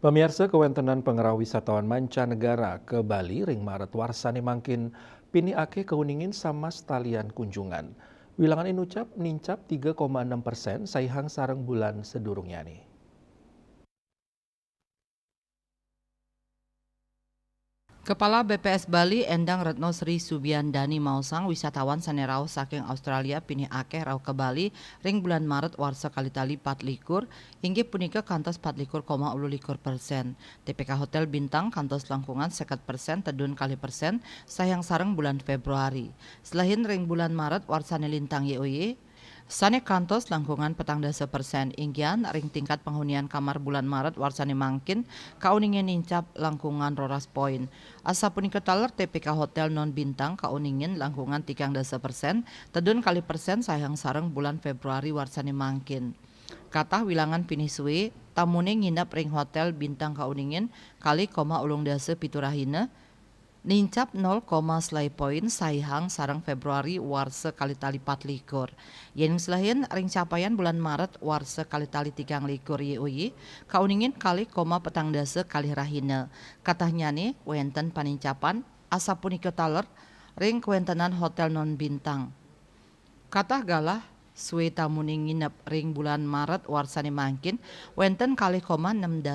Pemirsa kewentenan pengerah wisatawan mancanegara ke Bali ring Maret warsani mangkin pini ake keuningin sama stalian kunjungan. Wilangan inucap nincap 3,6% saihang sareng bulan sedurungnya nih. Kepala BPS Bali Endang Retno Sri Subiandani Mausang wisatawan sanerau saking Australia pini akeh rau ke Bali ring bulan Maret warsa kalitali 4 likur inggih punika kantos 4,4%. TPK Hotel Bintang kantos langkungan 50% tedun kali persen sayang sareng bulan Februari. Selain ring bulan Maret warsane lintang YOY Sane kantos langkungan 40% inggian ring tingkat penghunian kamar bulan Maret warsane mangkin kauningin nincap langkungan roras poin. Asa punika taler TPK Hotel non bintang kauningin langkungan 30% tedun kali persen sayang sareng bulan Februari warsane mangkin. Katah wilangan piniswe tamune nginep ring hotel bintang kauningin kali koma ulung dase piturahina nincap 0, selai poin saihang sarang Februari warse kali tali 4 likur. Yen selain ring capaian bulan Maret warse kali tali 3 likur YUY kauningin kali koma petang dase kali rahina. Katahnya nih wenten panincapan asa punika taler ring kuentenan hotel non bintang. Katah galah suwe tamune nginep ring bulan Maret warsane mangkin wenten kali koma 6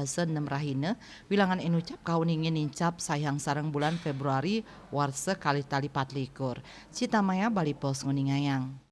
rahina wilangan inucap kauningin nincap sayang sareng bulan Februari warse kali tali 4 likur. Citamaya Bali Pos nguningayang.